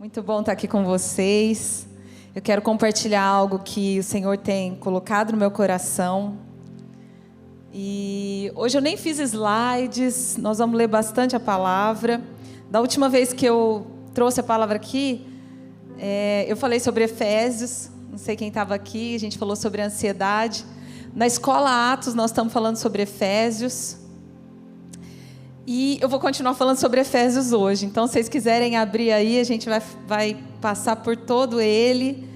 Muito bom estar aqui com vocês. Eu quero compartilhar algo que o Senhor tem colocado no meu coração. E hoje eu nem fiz slides, nós vamos ler bastante a palavra. Da última vez que eu trouxe a palavra aqui, eu falei sobre Efésios, não sei quem estava aqui, a gente falou sobre ansiedade. Na escola Atos nós estamos falando sobre Efésios. E eu vou continuar falando sobre Efésios hoje. Então, se vocês quiserem abrir aí, a gente vai passar por todo ele.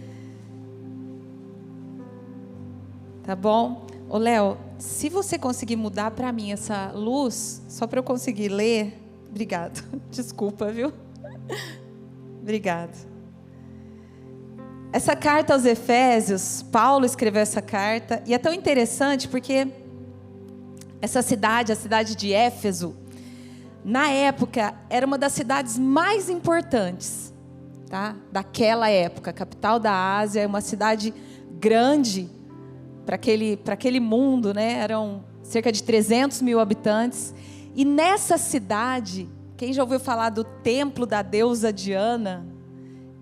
Tá bom? Ô, Léo, se você conseguir mudar para mim essa luz, só para eu conseguir ler. Obrigado. Desculpa, viu? Obrigado. Essa carta aos Efésios, Paulo escreveu essa carta. E é tão interessante porque essa cidade, a cidade de Éfeso, na época, era uma das cidades mais importantes, tá? Daquela época, capital da Ásia, uma cidade grande para aquele mundo, né? Eram cerca de 300 mil habitantes. E nessa cidade, quem já ouviu falar do templo da deusa Diana,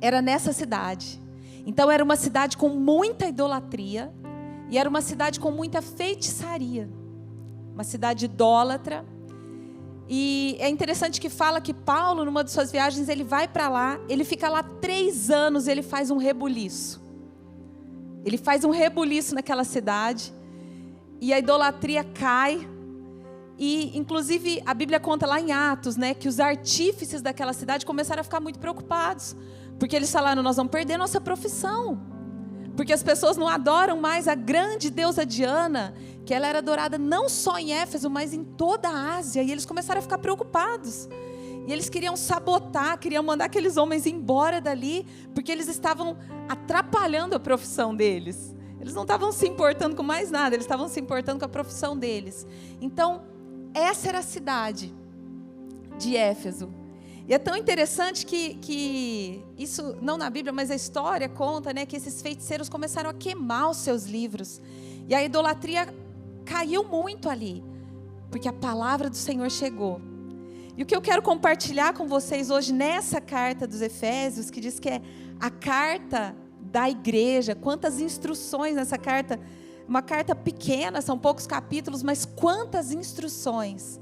era nessa cidade. Então era uma cidade com muita idolatria e era uma cidade com muita feitiçaria. Uma cidade idólatra. E é interessante que fala que Paulo, numa de suas viagens, ele vai para lá, ele fica lá 3 anos, ele faz um rebuliço. Ele faz um rebuliço naquela cidade, e a idolatria cai, e inclusive a Bíblia conta lá em Atos, né, que os artífices daquela cidade começaram a ficar muito preocupados, porque eles falaram, nós vamos perder nossa profissão, porque as pessoas não adoram mais a grande deusa Diana, que ela era adorada não só em Éfeso, mas em toda a Ásia. E eles começaram a ficar preocupados. E eles queriam sabotar, queriam mandar aqueles homens embora dali, porque eles estavam atrapalhando a profissão deles. Eles não estavam se importando com mais nada, eles estavam se importando com a profissão deles. Então, essa era a cidade de Éfeso. E é tão interessante que isso, não na Bíblia, mas a história conta, né, que esses feiticeiros começaram a queimar os seus livros. E a idolatria caiu muito ali, porque a palavra do Senhor chegou. E o que eu quero compartilhar com vocês hoje nessa carta dos Efésios, que diz que é a carta da igreja, quantas instruções nessa carta, uma carta pequena, são poucos capítulos, mas quantas instruções.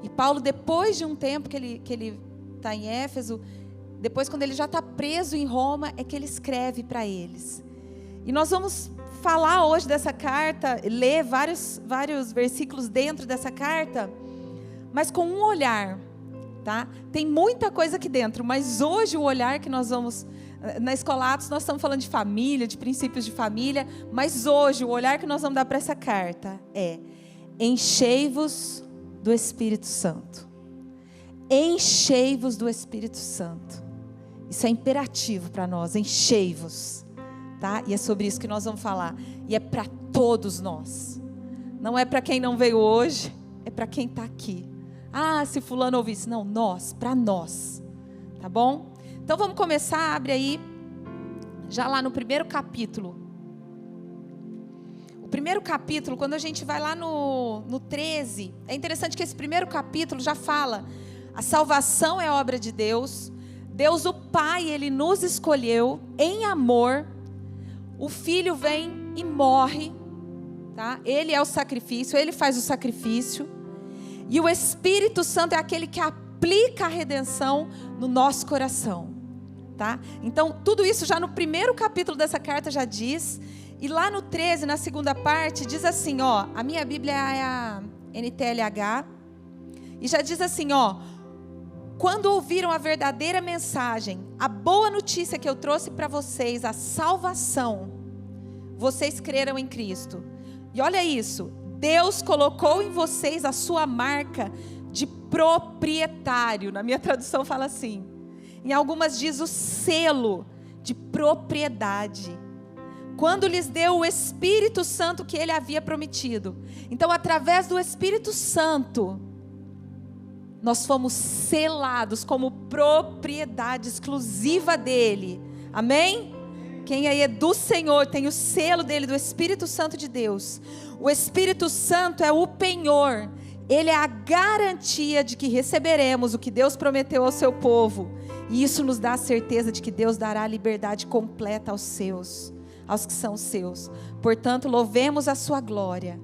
E Paulo, depois de um tempo que ele está em Éfeso, depois quando ele já está preso em Roma, é que ele escreve para eles. E nós vamos falar hoje dessa carta, ler vários versículos dentro dessa carta, mas com um olhar, tá? Tem muita coisa aqui dentro, mas hoje o olhar que nós vamos, na Escola Atos nós estamos falando de família, de princípios de família, mas hoje o olhar que nós vamos dar para essa carta é: enchei-vos do Espírito Santo. Enchei-vos do Espírito Santo. Isso é imperativo para nós, enchei-vos. Tá? E é sobre isso que nós vamos falar. E é para todos nós. Não é para quem não veio hoje, é para quem está aqui. Ah, se fulano ouvisse. Não, nós, para nós. Tá bom? Então vamos começar, abre aí, já lá no primeiro capítulo. O primeiro capítulo, quando a gente vai lá no 13, é interessante que esse primeiro capítulo já fala, a salvação é obra de Deus, Deus o Pai, Ele nos escolheu em amor. O Filho vem e morre, tá? Ele é o sacrifício, Ele faz o sacrifício. E o Espírito Santo é aquele que aplica a redenção no nosso coração, tá? Então, tudo isso já no primeiro capítulo dessa carta já diz. E lá no 13, na segunda parte, diz assim, ó, a minha Bíblia é a NTLH. E já diz assim, ó: quando ouviram a verdadeira mensagem, a boa notícia que eu trouxe para vocês, a salvação, vocês creram em Cristo. E olha isso, Deus colocou em vocês a sua marca de proprietário. Na minha tradução fala assim. Em algumas diz o selo de propriedade. Quando lhes deu o Espírito Santo que Ele havia prometido. Então, através do Espírito Santo, nós fomos selados como propriedade exclusiva dEle. Amém? Quem aí é do Senhor, tem o selo dEle, do Espírito Santo de Deus. O Espírito Santo é o penhor Ele é a garantia de que receberemos o que Deus prometeu ao seu povo. E isso nos dá a certeza de que Deus dará a liberdade completa aos seus, aos que são seus. Portanto, louvemos a sua glória.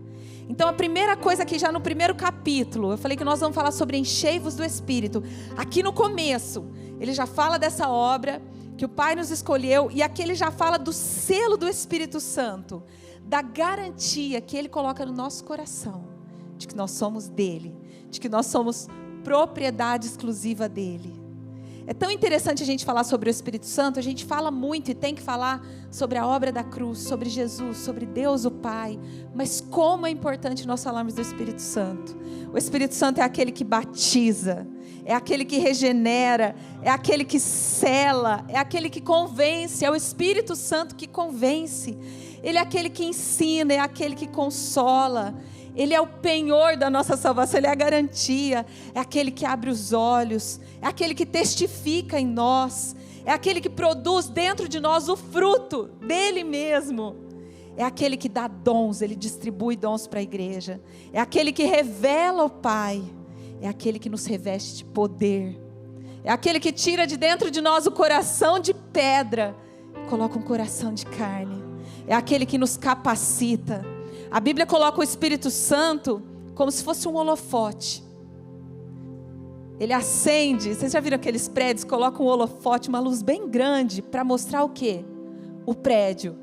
Então, a primeira coisa aqui, já no primeiro capítulo, eu falei que nós vamos falar sobre enchei-vos do Espírito. Aqui no começo, ele já fala dessa obra que o Pai nos escolheu, e aqui ele já fala do selo do Espírito Santo, da garantia que ele coloca no nosso coração, de que nós somos dele, de que nós somos propriedade exclusiva dele. É tão interessante a gente falar sobre o Espírito Santo. A gente fala muito e tem que falar sobre a obra da cruz, sobre Jesus, sobre Deus o Pai. Mas como é importante nós falarmos do Espírito Santo. O Espírito Santo é aquele que batiza, é aquele que regenera, é aquele que sela, é aquele que convence. É o Espírito Santo que convence. Ele é aquele que ensina, é aquele que consola. Ele é o penhor da nossa salvação, Ele é a garantia, é aquele que abre os olhos, é aquele que testifica em nós, é aquele que produz dentro de nós o fruto dele mesmo, é aquele que dá dons, Ele distribui dons para a igreja, é aquele que revela o Pai, é aquele que nos reveste de poder, é aquele que tira de dentro de nós o coração de pedra, coloca um coração de carne, é aquele que nos capacita. A Bíblia coloca o Espírito Santo como se fosse um holofote. Ele acende. Vocês já viram aqueles prédios que colocam um holofote, uma luz bem grande, para mostrar o quê? O prédio.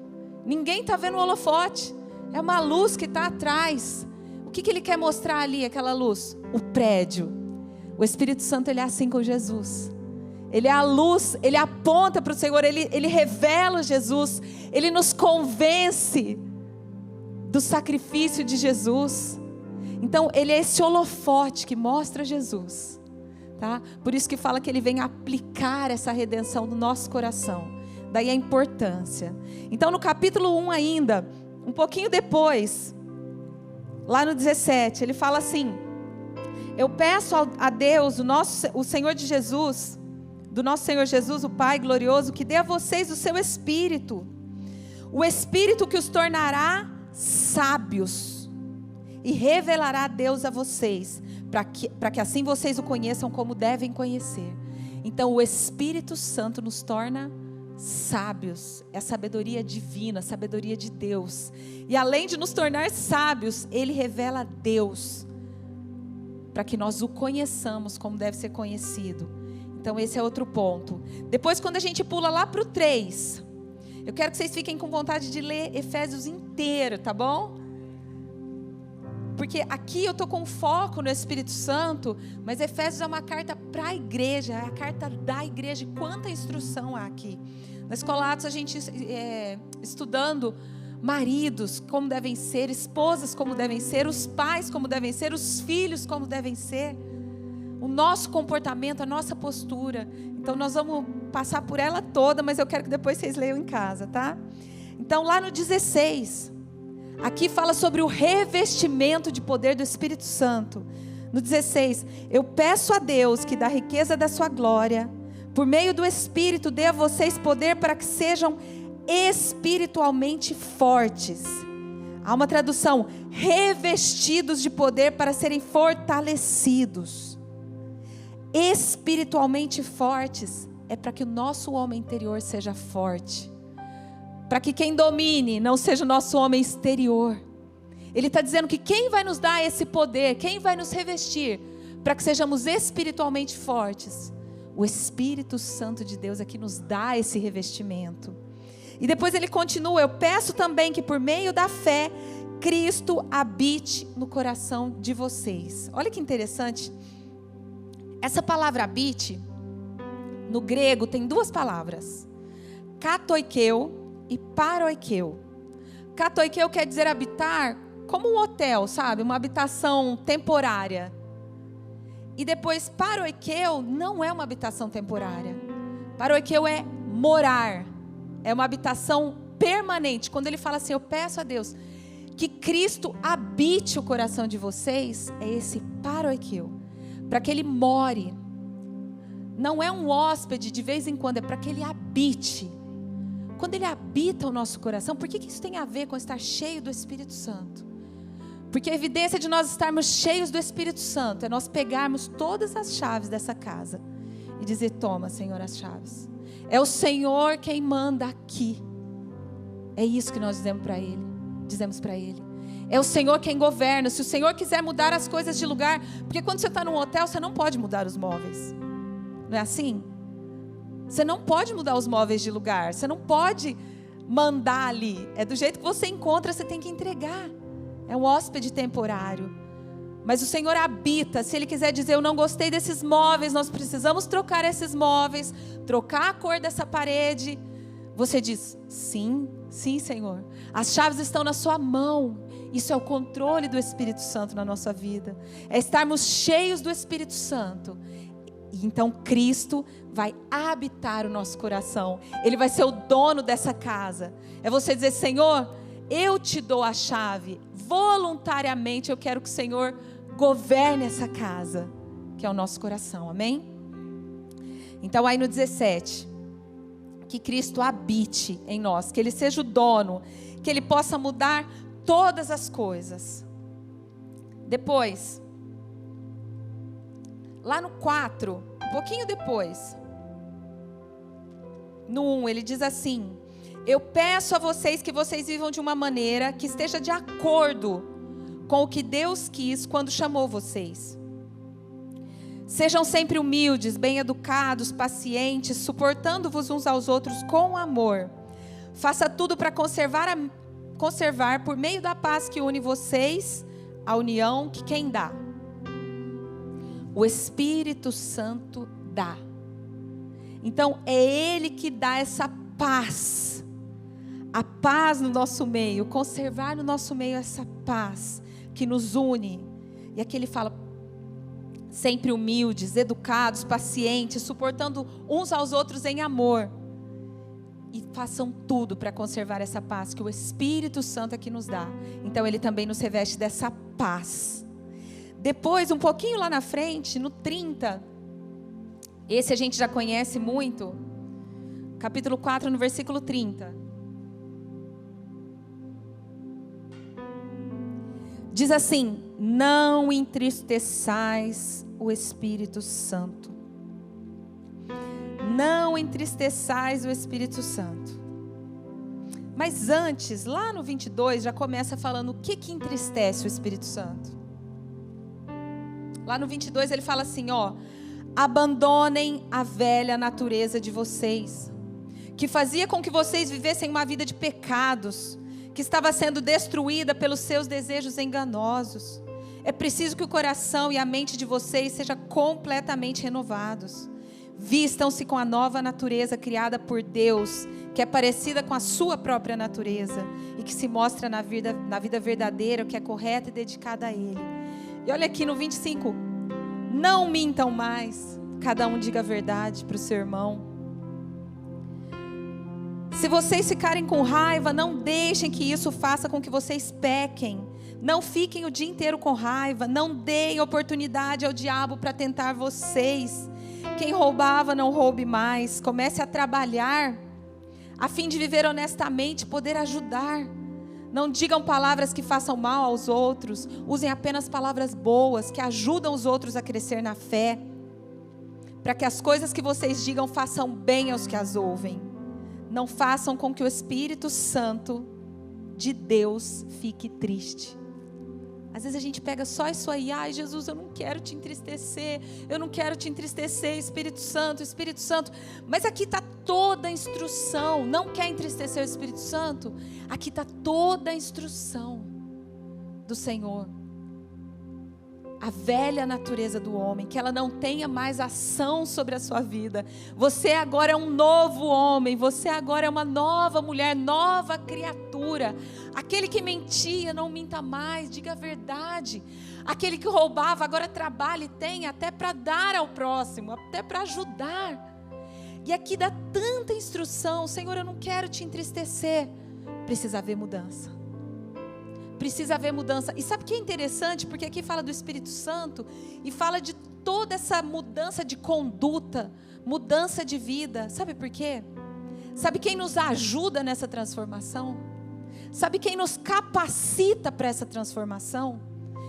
Ninguém está vendo o holofote. É uma luz que está atrás. O que ele quer mostrar ali, aquela luz? O prédio. O Espírito Santo, ele é assim com Jesus. Ele é a luz, ele aponta para o Senhor, ele revela Jesus, ele nos convence do sacrifício de Jesus. Então ele é esse holofote que mostra Jesus, tá? Por isso que fala que ele vem aplicar essa redenção no nosso coração. Daí a importância. Então no capítulo 1 ainda, um pouquinho depois, lá no 17, ele fala assim: eu peço a Deus, o Senhor de Jesus, do nosso Senhor Jesus, o Pai glorioso, que dê a vocês o seu Espírito, o Espírito que os tornará sábios e revelará Deus a vocês, para que assim vocês o conheçam como devem conhecer. Então o Espírito Santo nos torna sábios, é a sabedoria divina, a sabedoria de Deus, e além de nos tornar sábios, Ele revela Deus, para que nós o conheçamos como deve ser conhecido. Então esse é outro ponto. Depois, quando a gente pula lá para o 3, eu quero que vocês fiquem com vontade de ler Efésios inteiro, tá bom? Porque aqui eu estou com foco no Espírito Santo, mas Efésios é uma carta para a igreja, é a carta da igreja. Quanta instrução há aqui. Na Escola Atos a gente estudando maridos como devem ser, esposas como devem ser, os pais como devem ser, os filhos como devem ser, o nosso comportamento, a nossa postura. Então nós vamos passar por ela toda, mas eu quero que depois vocês leiam em casa, tá? Então lá no 16, aqui fala sobre o revestimento de poder do Espírito Santo. No 16, eu peço a Deus que da riqueza da sua glória, por meio do Espírito, dê a vocês poder para que sejam espiritualmente fortes. Há uma tradução, revestidos de poder para serem fortalecidos. Espiritualmente fortes é para que o nosso homem interior seja forte, para que quem domine não seja o nosso homem exterior. Ele está dizendo que quem vai nos dar esse poder, quem vai nos revestir para que sejamos espiritualmente fortes? O Espírito Santo de Deus é que nos dá esse revestimento. E depois ele continua: eu peço também que por meio da fé Cristo habite no coração de vocês. Olha que interessante. Essa palavra habite, no grego tem duas palavras, katoikeu e paroikeu. Katoikeu quer dizer habitar como um hotel, sabe? Uma habitação temporária. E depois paroikeu não é uma habitação temporária. Paroikeu é morar, é uma habitação permanente. Quando ele fala assim, eu peço a Deus que Cristo habite o coração de vocês, é esse paroikeu. Para que Ele more. Não é um hóspede de vez em quando, é para que Ele habite. Quando Ele habita o nosso coração, por que isso tem a ver com estar cheio do Espírito Santo? Porque a evidência de nós estarmos cheios do Espírito Santo é nós pegarmos todas as chaves dessa casa e dizer: toma, Senhor, as chaves. É o Senhor quem manda aqui. É isso que nós dizemos para Ele. É o Senhor quem governa. Se o Senhor quiser mudar as coisas de lugar, porque quando você está num hotel, você não pode mudar os móveis. Não é assim? Você não pode mudar os móveis de lugar. Você não pode mandar ali. É do jeito que você encontra, você tem que entregar. É um hóspede temporário. Mas o Senhor habita. Se Ele quiser dizer: eu não gostei desses móveis, nós precisamos trocar esses móveis, trocar a cor dessa parede, você diz: sim, sim, Senhor. As chaves estão na sua mão. Isso é o controle do Espírito Santo na nossa vida. É estarmos cheios do Espírito Santo. E então Cristo vai habitar o nosso coração. Ele vai ser o dono dessa casa. É você dizer: Senhor, eu te dou a chave. Voluntariamente eu quero que o Senhor governe essa casa, que é o nosso coração. Amém? Então aí no 17, que Cristo habite em nós, que Ele seja o dono, que Ele possa mudar todas as coisas. Depois, lá no 4, um pouquinho depois, no 1, ele diz assim: eu peço a vocês que vocês vivam de uma maneira que esteja de acordo com o que Deus quis quando chamou vocês. Sejam sempre humildes, bem-educados, pacientes, suportando-vos uns aos outros com amor. Faça tudo para conservar por meio da paz que une vocês, a união que quem dá? O Espírito Santo dá. Então é Ele que dá essa paz. A paz no nosso meio, conservar no nosso meio essa paz que nos une. E aqui ele fala: sempre humildes, educados, pacientes, suportando uns aos outros em amor. E façam tudo para conservar essa paz que o Espírito Santo aqui nos dá. Então Ele também nos reveste dessa paz. Depois, um pouquinho lá na frente, no 30, esse a gente já conhece muito, capítulo 4, no versículo 30. Diz assim: não entristeçais o Espírito Santo. Não entristeçais o Espírito Santo. Mas antes, lá no 22, já começa falando o que entristece o Espírito Santo. Lá no 22 ele fala assim, ó: abandonem a velha natureza de vocês, que fazia com que vocês vivessem uma vida de pecados, que estava sendo destruída pelos seus desejos enganosos. É preciso que o coração e a mente de vocês sejam completamente renovados. Vistam-se com a nova natureza criada por Deus, que é parecida com a sua própria natureza e que se mostra na vida verdadeira, que é correta e dedicada a Ele. E olha aqui no 25: não mintam mais, cada um diga a verdade para o seu irmão. Se vocês ficarem com raiva, não deixem que isso faça com que vocês pequem. Não fiquem o dia inteiro com raiva, não deem oportunidade ao diabo para tentar vocês. Quem roubava, não roube mais. Comece a trabalhar, a fim de viver honestamente, poder ajudar. Não digam palavras que façam mal aos outros. Usem apenas palavras boas, que ajudam os outros a crescer na fé. Para que as coisas que vocês digam façam bem aos que as ouvem. Não façam com que o Espírito Santo de Deus fique triste. Às vezes a gente pega só isso aí: ai Jesus, eu não quero te entristecer, eu não quero te entristecer, Espírito Santo, Espírito Santo. Mas aqui está toda a instrução. Não quer entristecer o Espírito Santo? Aqui está toda a instrução do Senhor. A velha natureza do homem, que ela não tenha mais ação sobre a sua vida. Você agora é um novo homem, você agora é uma nova mulher, nova criatura. Aquele que mentia, não minta mais, diga a verdade. Aquele que roubava, agora trabalha e tem até para dar ao próximo, até para ajudar. E aqui dá tanta instrução: Senhor, eu não quero te entristecer. Precisa haver mudança. Precisa haver mudança. E sabe o que é interessante? Porque aqui fala do Espírito Santo e fala de toda essa mudança de conduta, mudança de vida. Sabe por quê? Sabe quem nos ajuda nessa transformação? Sabe quem nos capacita para essa transformação?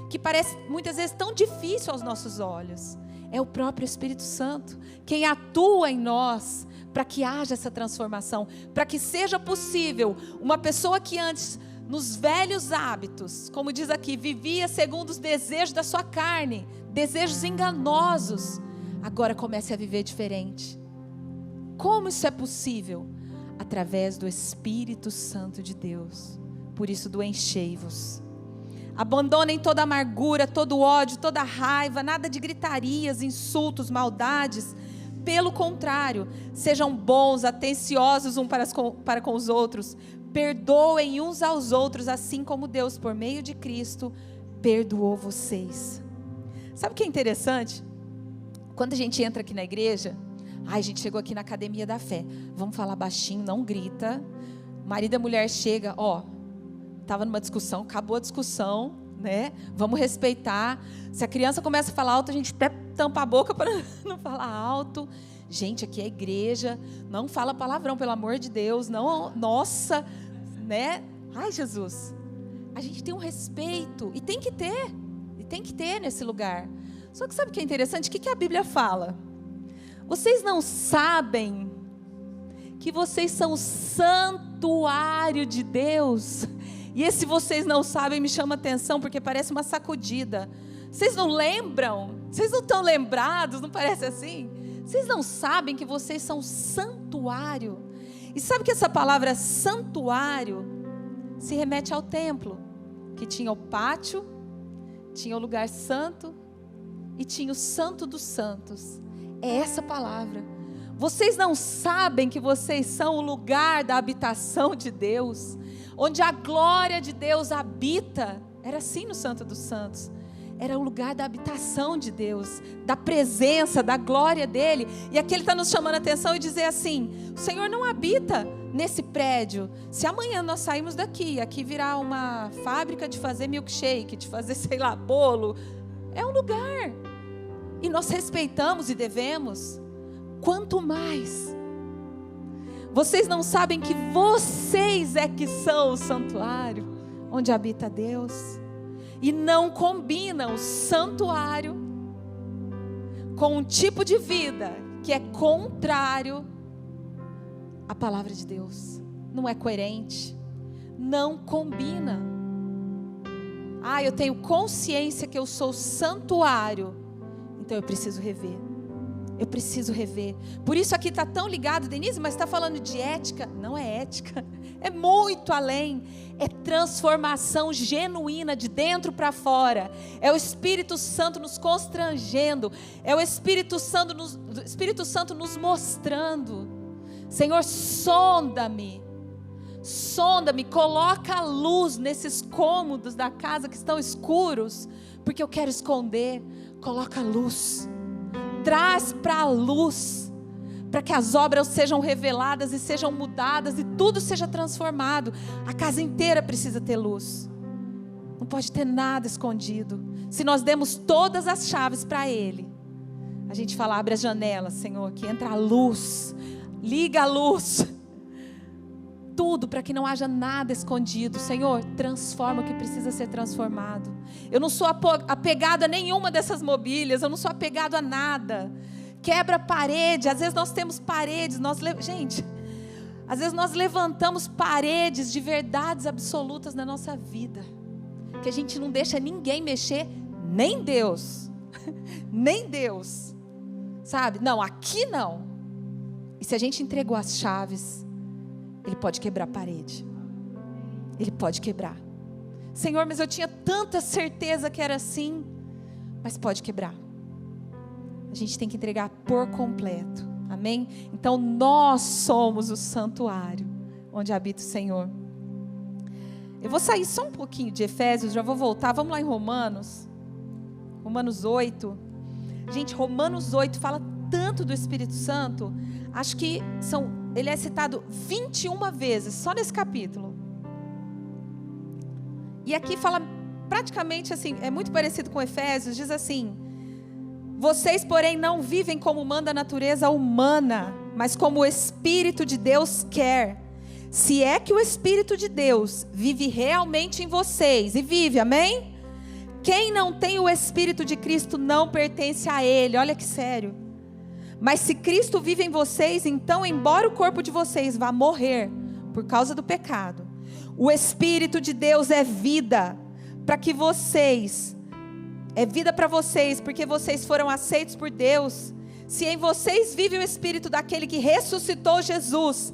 Que parece muitas vezes tão difícil aos nossos olhos. É o próprio Espírito Santo. Quem atua em nós para que haja essa transformação. Para que seja possível uma pessoa que antes, nos velhos hábitos, como diz aqui, vivia segundo os desejos da sua carne, desejos enganosos, agora comece a viver diferente. Como isso é possível? Através do Espírito Santo de Deus. Por isso, do enchei-vos. Abandonem toda amargura, todo ódio, toda raiva, nada de gritarias, insultos, maldades. Pelo contrário, sejam bons, atenciosos uns para com os outros. Perdoem uns aos outros, assim como Deus, por meio de Cristo, perdoou vocês. Sabe o que é interessante? Quando a gente entra aqui na igreja, a gente chegou aqui na Academia da Fé. Vamos falar baixinho, não grita. O marido e a mulher chega, estava numa discussão, acabou a discussão, né? Vamos respeitar. Se a criança começa a falar alto, a gente até tampa a boca para não falar alto. Gente, aqui é igreja, não fala palavrão, pelo amor de Deus, não, nossa, né? Ai, Jesus, a gente tem um respeito, e tem que ter nesse lugar. Só que sabe o que é interessante? O que a Bíblia fala? Vocês não sabem que vocês são o santuário de Deus? E esse vocês não sabem me chama atenção, porque parece uma sacudida. Vocês não lembram? Vocês não estão lembrados? Não parece assim? Vocês não sabem que vocês são santuário? E sabe que essa palavra santuário se remete ao templo, que tinha o pátio, tinha o lugar santo e tinha o santo dos santos. É essa palavra. Vocês não sabem que vocês são o lugar da habitação de Deus, onde a glória de Deus habita? Era assim no Santo dos Santos. Era o lugar da habitação de Deus, da presença, da glória dEle. E aqui Ele está nos chamando a atenção e dizer assim: o Senhor não habita nesse prédio. Se amanhã nós sairmos daqui, aqui virá uma fábrica de fazer milkshake, de fazer, sei lá, bolo. É um lugar. E nós respeitamos e devemos. Quanto mais. Vocês não sabem que vocês é que são o santuário onde habita Deus? E não combinam o santuário com um tipo de vida que é contrário à palavra de Deus. Não é coerente. Não combina. Eu tenho consciência que eu sou santuário. Então eu preciso rever. Eu preciso rever. Por isso aqui está tão ligado, Denise, mas está falando de ética? Não é ética. É muito além. É transformação genuína de dentro para fora. É o Espírito Santo nos constrangendo. É o Espírito Santo nos mostrando. Senhor, sonda-me. Sonda-me. Coloca a luz nesses cômodos da casa que estão escuros. Porque eu quero esconder. Coloca a luz. Traz para a luz, para que as obras sejam reveladas e sejam mudadas e tudo seja transformado. A casa inteira precisa ter luz. Não pode ter nada escondido. Se nós demos todas as chaves para Ele, a gente fala: abre as janelas, Senhor, que entra a luz, liga a luz. Tudo para que não haja nada escondido. Senhor, transforma o que precisa ser transformado. Eu não sou apegado a nenhuma dessas mobílias. Eu não sou apegado a nada. Quebra a parede. Às vezes nós temos paredes. Gente, às vezes nós levantamos paredes de verdades absolutas na nossa vida, que a gente não deixa ninguém mexer, nem Deus. Nem Deus. Sabe? Não, aqui não. E se a gente entregou as chaves, Ele pode quebrar a parede. Ele pode quebrar. Senhor, mas eu tinha tanta certeza que era assim. Mas pode quebrar. A gente tem que entregar por completo. Amém? Então nós somos o santuário onde habita o Senhor. Eu vou sair só um pouquinho de Efésios, já vou voltar. Vamos lá em Romanos. Romanos 8. Gente, Romanos 8 fala tanto do Espírito Santo. Acho que ele é citado 21 vezes, só nesse capítulo. E aqui fala praticamente assim, é muito parecido com Efésios, diz assim: vocês, porém, não vivem como manda a natureza humana, mas como o Espírito de Deus quer. Se é que o Espírito de Deus vive realmente em vocês, e vive, amém? Quem não tem o Espírito de Cristo não pertence a Ele. Olha que sério. Mas se Cristo vive em vocês, então, embora o corpo de vocês vá morrer por causa do pecado, o Espírito de Deus é vida para que vocês, é vida para vocês, porque vocês foram aceitos por Deus. Se em vocês vive o Espírito daquele que ressuscitou Jesus,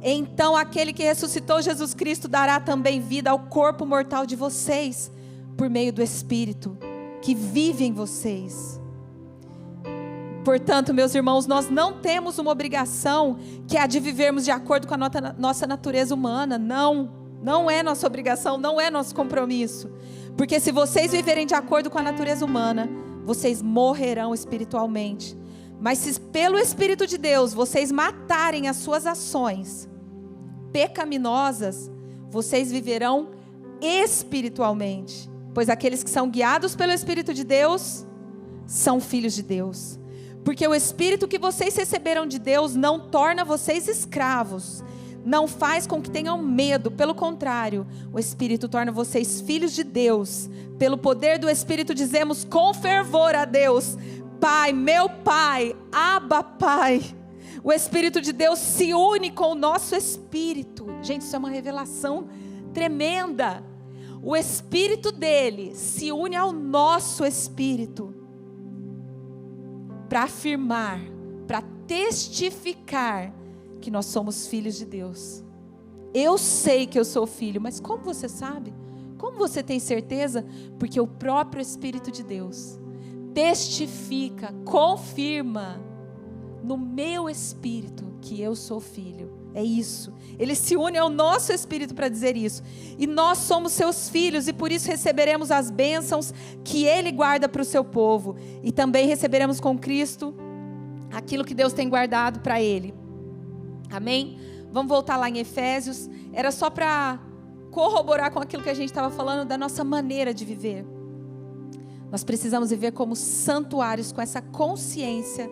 então aquele que ressuscitou Jesus Cristo dará também vida ao corpo mortal de vocês, por meio do Espírito que vive em vocês. Portanto, meus irmãos, nós não temos uma obrigação que é a de vivermos de acordo com a nossa natureza humana. Não é nossa obrigação, não é nosso compromisso. Porque se vocês viverem de acordo com a natureza humana, vocês morrerão espiritualmente. Mas se pelo Espírito de Deus vocês matarem as suas ações pecaminosas, vocês viverão espiritualmente. Pois aqueles que são guiados pelo Espírito de Deus são filhos de Deus. Porque o Espírito que vocês receberam de Deus não torna vocês escravos, não faz com que tenham medo, pelo contrário, o Espírito torna vocês filhos de Deus. Pelo poder do Espírito dizemos com fervor a Deus: Pai, meu Pai, Abba Pai. O Espírito de Deus se une com o nosso espírito. Gente, isso é uma revelação tremenda. O Espírito dele se une ao nosso espírito para afirmar, para testificar que nós somos filhos de Deus. Eu sei que eu sou filho, mas como você sabe? Como você tem certeza? Porque o próprio Espírito de Deus testifica, confirma no meu espírito que eu sou filho. É isso. Ele se une ao nosso espírito para dizer isso. E nós somos seus filhos e por isso receberemos as bênçãos que Ele guarda para o seu povo. E também receberemos com Cristo aquilo que Deus tem guardado para Ele. Amém? Vamos voltar lá em Efésios. Era só para corroborar com aquilo que a gente estava falando da nossa maneira de viver. Nós precisamos viver como santuários, com essa consciência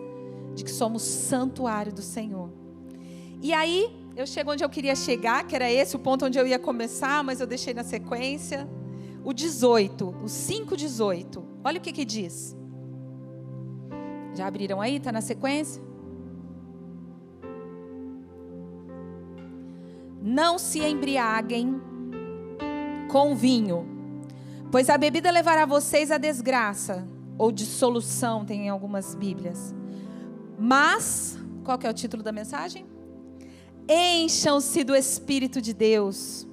de que somos santuário do Senhor. E aí, eu chego onde eu queria chegar, que era esse o ponto onde eu ia começar, mas eu deixei na sequência. O 18, o 5:18. Olha o que diz. Já abriram aí? Está na sequência? Não se embriaguem com vinho, pois a bebida levará vocês à desgraça, ou dissolução, tem em algumas Bíblias. Mas, qual que é o título da mensagem? Encham-se do Espírito de Deus.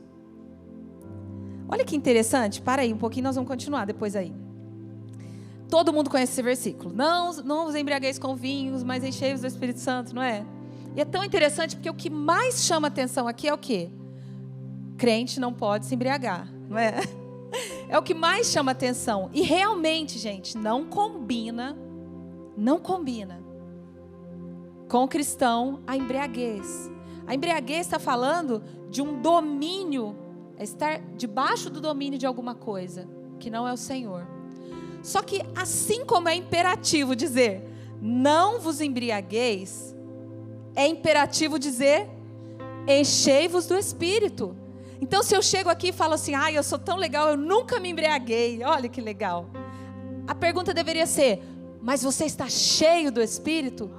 Olha que interessante, para aí um pouquinho, nós vamos continuar depois aí. Todo mundo conhece esse versículo. Não vos embriagueis com vinhos, mas enchei-vos do Espírito Santo, não é? E é tão interessante porque o que mais chama atenção aqui é o quê? Crente não pode se embriagar, não é? É o que mais chama atenção. E realmente, gente, não combina com o cristão a embriaguez. A embriaguez está falando de um domínio, é estar debaixo do domínio de alguma coisa, que não é o Senhor. Só que assim como é imperativo dizer, não vos embriagueis, é imperativo dizer, enchei-vos do Espírito. Então se eu chego aqui e falo assim, eu sou tão legal, eu nunca me embriaguei, olha que legal. A pergunta deveria ser, mas você está cheio do Espírito?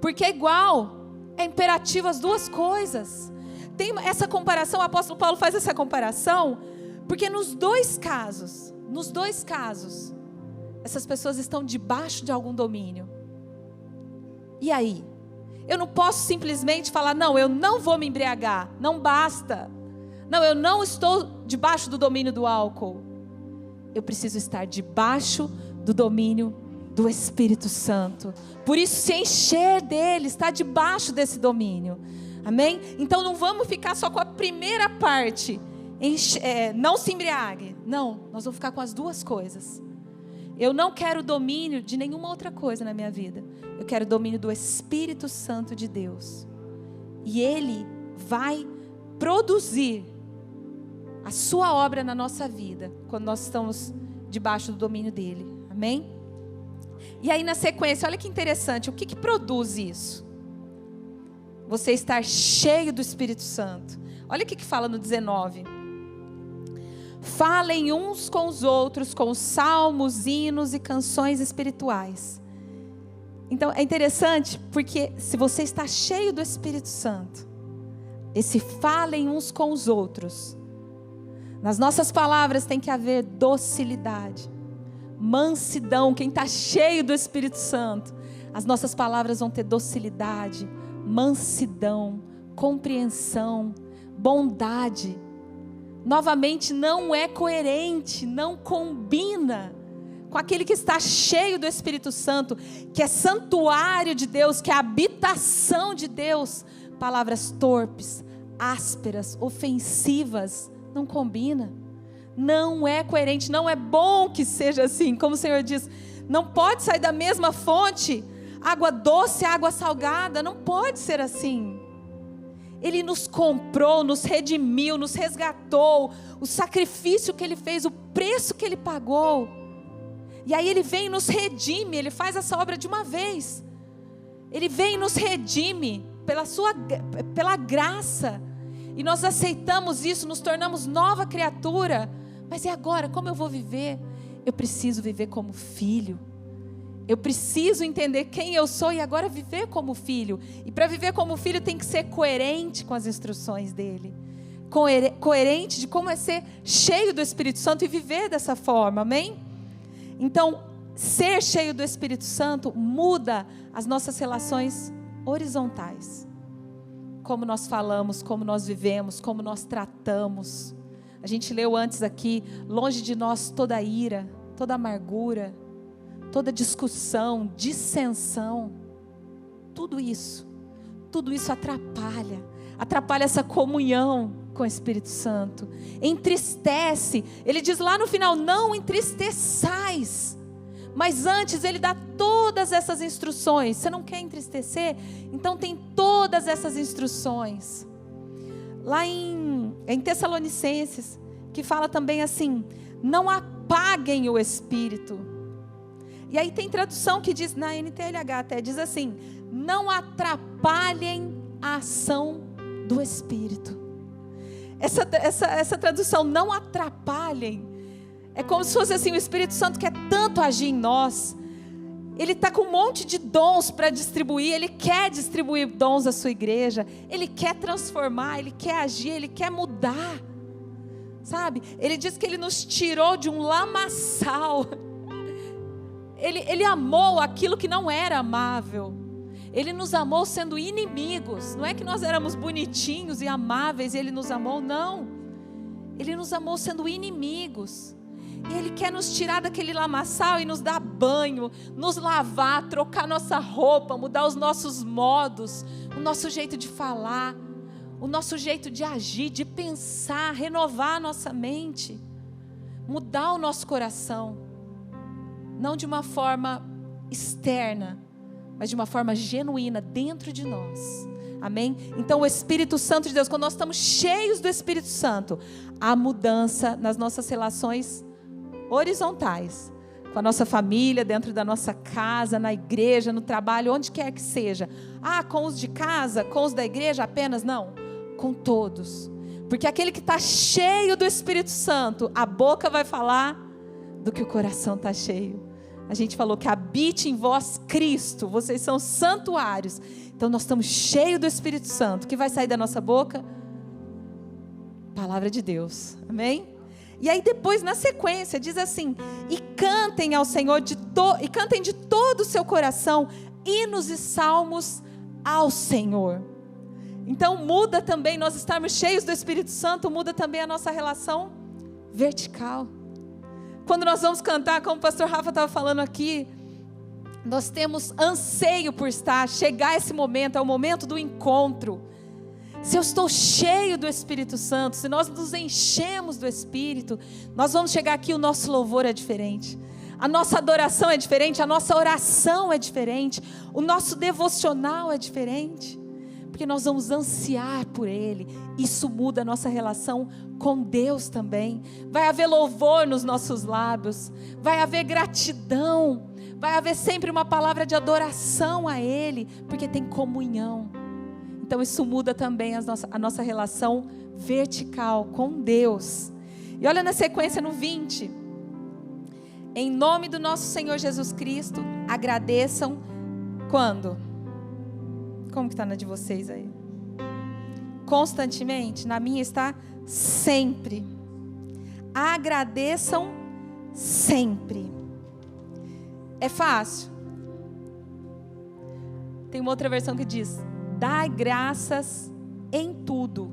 Porque é igual. É imperativo as duas coisas. Tem essa comparação, o apóstolo Paulo faz essa comparação, porque nos dois casos, essas pessoas estão debaixo de algum domínio. E aí? Eu não posso simplesmente falar, não, eu não vou me embriagar, não basta. Não, eu não estou debaixo do domínio do álcool. Eu preciso estar debaixo do domínio do Espírito Santo. Por isso, se encher dele, está debaixo desse domínio. Amém? Então não vamos ficar só com a primeira parte. Não se embriague. Não, nós vamos ficar com as duas coisas. Eu não quero domínio de nenhuma outra coisa na minha vida. Eu quero domínio do Espírito Santo de Deus. E Ele vai produzir a sua obra na nossa vida, quando nós estamos debaixo do domínio dEle. Amém? E aí na sequência, olha que interessante, o que produz isso? Você estar cheio do Espírito Santo. Olha o que fala no 19. Falem uns com os outros com salmos, hinos e canções espirituais. Então é interessante porque se você está cheio do Espírito Santo, esse falem uns com os outros, nas nossas palavras tem que haver docilidade, mansidão. Quem está cheio do Espírito Santo, as nossas palavras vão ter docilidade, mansidão, compreensão, bondade. Novamente, não é coerente, não combina com aquele que está cheio do Espírito Santo, que é santuário de Deus, que é habitação de Deus. Palavras torpes, ásperas, ofensivas, não combina. Não é coerente, não é bom que seja assim. Como o Senhor diz, não pode sair da mesma fonte água doce, água salgada, não pode ser assim. Ele nos comprou, nos redimiu, nos resgatou, o sacrifício que Ele fez, o preço que Ele pagou. E aí Ele vem e nos redime, Ele faz essa obra de uma vez. Ele vem e nos redime pela graça. E nós aceitamos isso, nos tornamos nova criatura. Mas e agora, como eu vou viver? Eu preciso viver como filho. Eu preciso entender quem eu sou e agora viver como filho. E para viver como filho tem que ser coerente com as instruções dele. Coerente de como é ser cheio do Espírito Santo e viver dessa forma, amém? Então, ser cheio do Espírito Santo muda as nossas relações horizontais. Como nós falamos, como nós vivemos, como nós tratamos. A gente leu antes aqui, longe de nós toda ira, toda amargura, toda discussão, dissensão, tudo isso atrapalha essa comunhão com o Espírito Santo, entristece. Ele diz lá no final, não entristeçais, mas antes ele dá todas essas instruções. Você não quer entristecer? Então tem todas essas instruções, lá em Tessalonicenses, que fala também assim, não apaguem o Espírito. E aí tem tradução que diz, na NTLH até, diz assim, não atrapalhem a ação do Espírito. Essa tradução, não atrapalhem, é como se fosse assim, o Espírito Santo quer tanto agir em nós, Ele está com um monte de dons para distribuir, Ele quer distribuir dons à sua igreja, Ele quer transformar, Ele quer agir, Ele quer mudar, sabe? Ele diz que Ele nos tirou de um lamaçal. Ele amou aquilo que não era amável. Ele nos amou sendo inimigos. Não é que nós éramos bonitinhos e amáveis e Ele nos amou, não. Ele nos amou sendo inimigos. E Ele quer nos tirar daquele lamaçal e nos dar banho, nos lavar, trocar nossa roupa, mudar os nossos modos, o nosso jeito de falar, o nosso jeito de agir, de pensar, renovar a nossa mente, mudar o nosso coração. Não de uma forma externa, mas de uma forma genuína dentro de nós. Amém? Então o Espírito Santo de Deus, quando nós estamos cheios do Espírito Santo, há mudança nas nossas relações horizontais, com a nossa família, dentro da nossa casa, na igreja, no trabalho, onde quer que seja. Com os de casa, com os da igreja apenas? Não, com todos. Porque aquele que está cheio do Espírito Santo, a boca vai falar do que o coração está cheio. A gente falou que habite em vós Cristo, vocês são santuários. Então nós estamos cheios do Espírito Santo. O que vai sair da nossa boca? Palavra de Deus, amém? E aí depois na sequência diz assim, e cantem ao Senhor e cantem de todo o seu coração hinos e salmos ao Senhor. Então muda também, nós estarmos cheios do Espírito Santo, muda também a nossa relação vertical. Quando nós vamos cantar, como o pastor Rafa estava falando aqui, nós temos anseio por chegar esse momento, é o momento do encontro. Se eu estou cheio do Espírito Santo, se nós nos enchemos do Espírito, nós vamos chegar aqui, o nosso louvor é diferente, a nossa adoração é diferente, a nossa oração é diferente, o nosso devocional é diferente, porque nós vamos ansiar por Ele. Isso muda a nossa relação com Deus também. Vai haver louvor nos nossos lábios, vai haver gratidão, vai haver sempre uma palavra de adoração a Ele, porque tem comunhão. Então isso muda também a nossa relação vertical com Deus. E olha na sequência no 20. Em nome do nosso Senhor Jesus Cristo, agradeçam quando? Como que está na de vocês aí? Constantemente. Na minha está sempre. Agradeçam sempre. É fácil? Tem uma outra versão que diz: dai graças em tudo,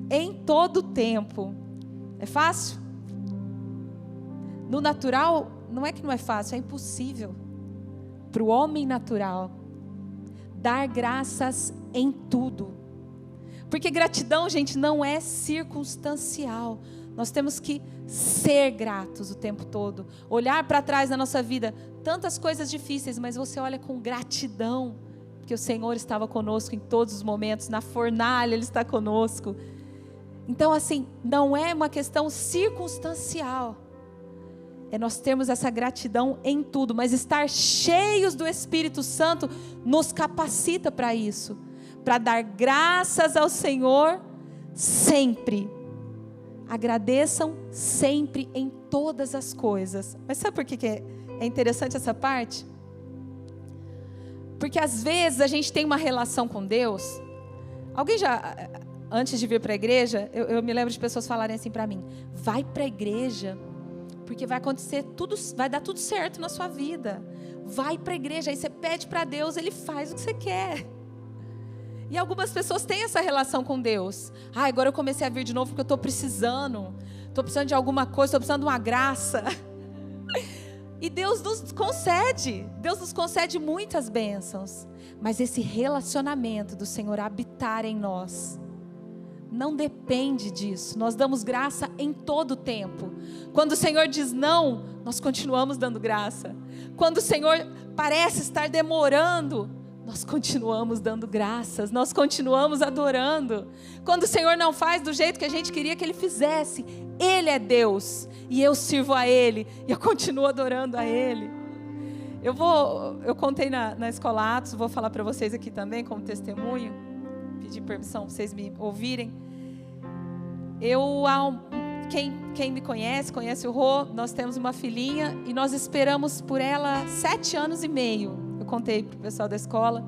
em todo tempo. É fácil? No natural, não é que não é fácil, é impossível. Para o homem natural, dar graças em tudo. Porque gratidão, gente, não é circunstancial. Nós temos que ser gratos o tempo todo. Olhar para trás na nossa vida, tantas coisas difíceis, mas você olha com gratidão, porque o Senhor estava conosco em todos os momentos. Na fornalha Ele está conosco. Então assim, não é uma questão circunstancial. É nós termos essa gratidão em tudo, mas estar cheios do Espírito Santo nos capacita para isso, para dar graças ao Senhor sempre. Agradeçam sempre em todas as coisas. Mas sabe por que é interessante essa parte? Porque às vezes a gente tem uma relação com Deus. Alguém já, antes de vir para a igreja, eu me lembro de pessoas falarem assim para mim: vai para a igreja, porque vai acontecer tudo, vai dar tudo certo na sua vida. Vai para a igreja, aí você pede para Deus, Ele faz o que você quer. E algumas pessoas têm essa relação com Deus. Agora eu comecei a vir de novo porque eu estou precisando de alguma coisa, estou precisando de uma graça. E Deus nos concede muitas bênçãos. Mas esse relacionamento do Senhor habitar em nós não depende disso. Nós damos graça em todo o tempo. Quando o Senhor diz não, nós continuamos dando graça. Quando o Senhor parece estar demorando, nós continuamos dando graças, nós continuamos adorando. Quando o Senhor não faz do jeito que a gente queria que Ele fizesse, Ele é Deus, e eu sirvo a Ele, e eu continuo adorando a Ele. Eu contei na Escola Atos, vou falar para vocês aqui também como testemunho, pedir permissão para vocês me ouvirem. Quem me conhece o Rô, nós temos uma filhinha, e nós esperamos por ela 7 anos e meio. Eu contei para o pessoal da escola.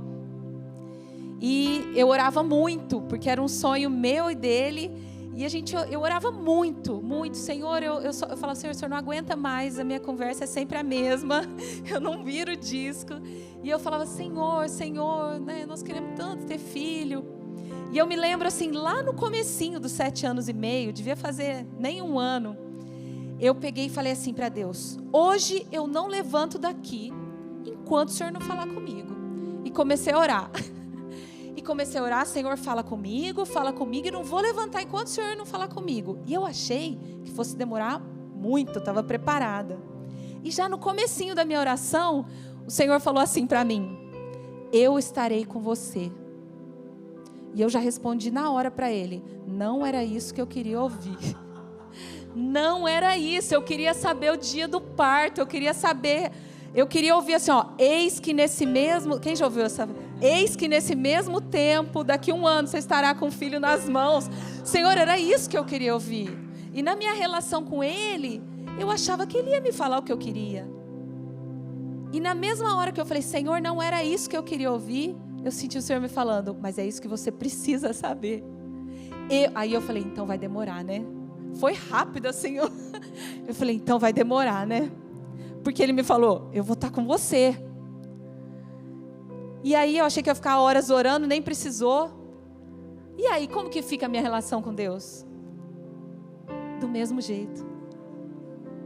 E eu orava muito, porque era um sonho meu e dele. E eu orava muito, muito. Senhor, eu falava: Senhor, o Senhor não aguenta mais, a minha conversa é sempre a mesma. Eu não viro o disco. E eu falava: Senhor, né, nós queremos tanto ter filho. E eu me lembro assim, lá no comecinho dos 7 anos e meio, devia fazer nem 1 ano, eu peguei e falei assim para Deus: hoje eu não levanto daqui enquanto o Senhor não falar comigo. E comecei a orar. Senhor, fala comigo, e não vou levantar enquanto o Senhor não falar comigo. E eu achei que fosse demorar muito, estava preparada. E já no comecinho da minha oração, o Senhor falou assim para mim: eu estarei com você. E eu já respondi na hora para Ele: não era isso que eu queria ouvir. Não era isso, eu queria saber o dia do parto, eu queria ouvir assim, eis que nesse mesmo... Quem já ouviu essa? Eis que nesse mesmo tempo, daqui 1 ano, você estará com o filho nas mãos. Senhor, era isso que eu queria ouvir. E na minha relação com Ele, eu achava que Ele ia me falar o que eu queria. E na mesma hora que eu falei: Senhor, não era isso que eu queria ouvir, eu senti o Senhor me falando: mas é isso que você precisa saber. Aí eu falei: então vai demorar, né? Foi rápido assim. Eu falei: então vai demorar, né? Porque Ele me falou: eu vou estar com você. E aí eu achei que ia ficar horas orando, nem precisou. E aí, como que fica a minha relação com Deus? Do mesmo jeito.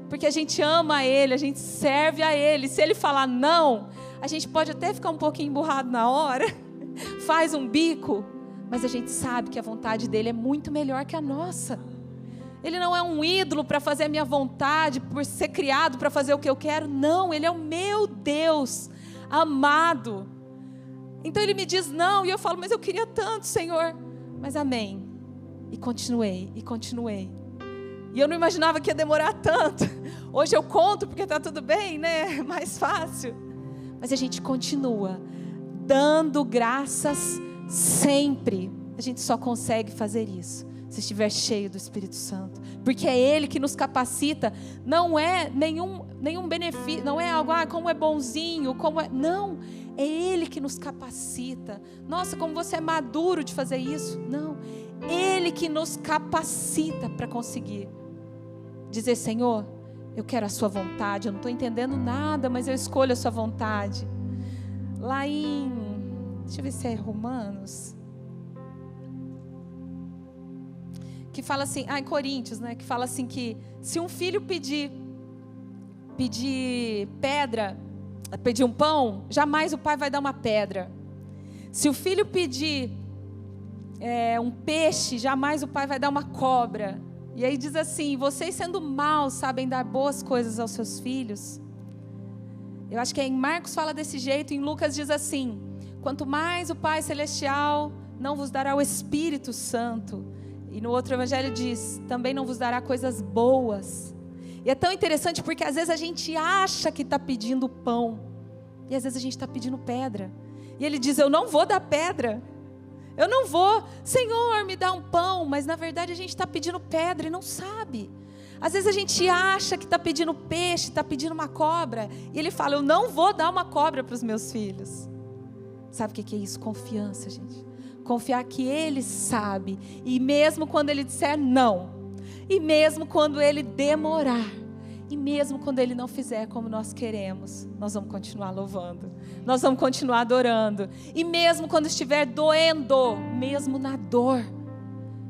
Porque a gente ama Ele, a gente serve a Ele. Se Ele falar não, a gente pode até ficar um pouquinho emburrado na hora, faz um bico, mas a gente sabe que a vontade dEle é muito melhor que a nossa. Ele não é um ídolo para fazer a minha vontade, por ser criado para fazer o que eu quero. Não, Ele é o meu Deus amado. Então Ele me diz não, e eu falo: mas eu queria tanto, Senhor. Mas amém. E continuei. E eu não imaginava que ia demorar tanto. Hoje eu conto porque está tudo bem, né? Mais fácil. Mas a gente continua dando graças Sempre. A gente só consegue fazer isso se estiver cheio do Espírito Santo, porque é Ele que nos capacita. Não é nenhum benefício, não é algo, como é bonzinho, não, é Ele que nos capacita. Nossa, como você é maduro de fazer isso. Não, Ele que nos capacita para conseguir dizer: Senhor, eu quero a sua vontade, eu não estou entendendo nada, mas eu escolho a sua vontade. Lá em, deixa eu ver se é Romanos, que fala assim, em Coríntios, né, que fala assim que se um filho pedir pedra, pedir um pão, jamais o pai vai dar uma pedra. Se o filho pedir um peixe, jamais o pai vai dar uma cobra. E aí diz assim: vocês sendo maus sabem dar boas coisas aos seus filhos. Eu acho que em Marcos fala desse jeito, em Lucas diz assim: quanto mais o Pai Celestial não vos dará o Espírito Santo. E no outro evangelho diz: também não vos dará coisas boas. E é tão interessante porque às vezes a gente acha que está pedindo pão, e às vezes a gente está pedindo pedra. E ele diz: eu não vou dar pedra, eu não vou, Senhor, me dá um pão. Mas na verdade a gente está pedindo pedra e não sabe. Às vezes a gente acha que está pedindo peixe, está pedindo uma cobra, e ele fala: eu não vou dar uma cobra para os meus filhos. Sabe o que é isso? Confiança, gente. Confiar que Ele sabe, e mesmo quando Ele disser não, e mesmo quando Ele demorar, e mesmo quando Ele não fizer como nós queremos, nós vamos continuar louvando, nós vamos continuar adorando. E mesmo quando estiver doendo, mesmo na dor,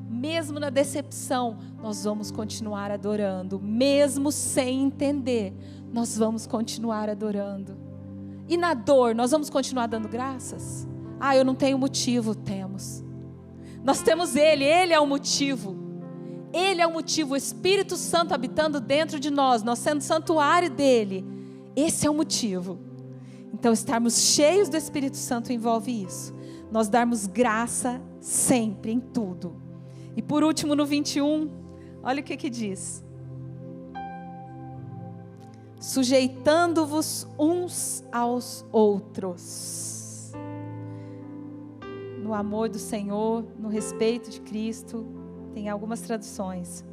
mesmo na decepção, nós vamos continuar adorando. Mesmo sem entender, nós vamos continuar adorando. E na dor, nós vamos continuar dando graças? Eu não tenho motivo. Temos. Nós temos Ele é o motivo. Ele é o motivo, o Espírito Santo habitando dentro de nós sendo santuário dEle. Esse é o motivo. Então, estarmos cheios do Espírito Santo envolve isso. Nós darmos graça sempre, em tudo. E por último, no 21, olha o que diz: sujeitando-vos uns aos outros, no amor do Senhor, no respeito de Cristo. Tem algumas traduções.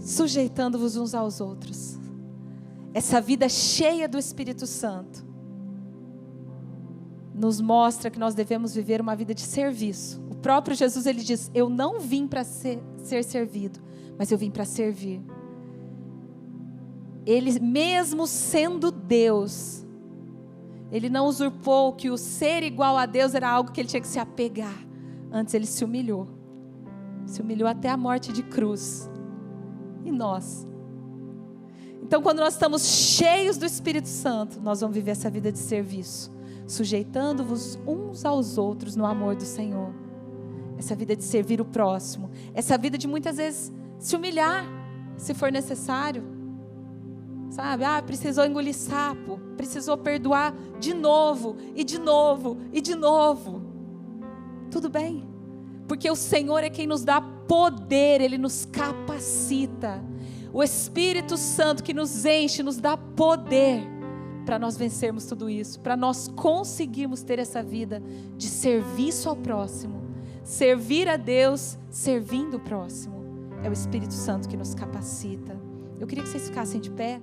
Sujeitando-vos uns aos outros. Essa vida cheia do Espírito Santo nos mostra que nós devemos viver uma vida de serviço. O próprio Jesus, ele diz: eu não vim para ser servido, mas eu vim para servir. Ele, mesmo sendo Deus, ele não usurpou que o ser igual a Deus era algo que ele tinha que se apegar. Antes ele se humilhou até a morte de cruz. E nós? Então, quando nós estamos cheios do Espírito Santo, nós vamos viver essa vida de serviço, sujeitando-vos uns aos outros no amor do Senhor. Essa vida de servir o próximo, essa vida de muitas vezes se humilhar, se for necessário. Sabe? Precisou engolir sapo, precisou perdoar de novo, e de novo, e de novo. Tudo bem, porque o Senhor é quem nos dá poder, Ele nos capacita. O Espírito Santo que nos enche, nos dá poder para nós vencermos tudo isso, para nós conseguirmos ter essa vida de serviço ao próximo, servir a Deus, servindo o próximo. É o Espírito Santo que nos capacita. Eu queria que vocês ficassem de pé.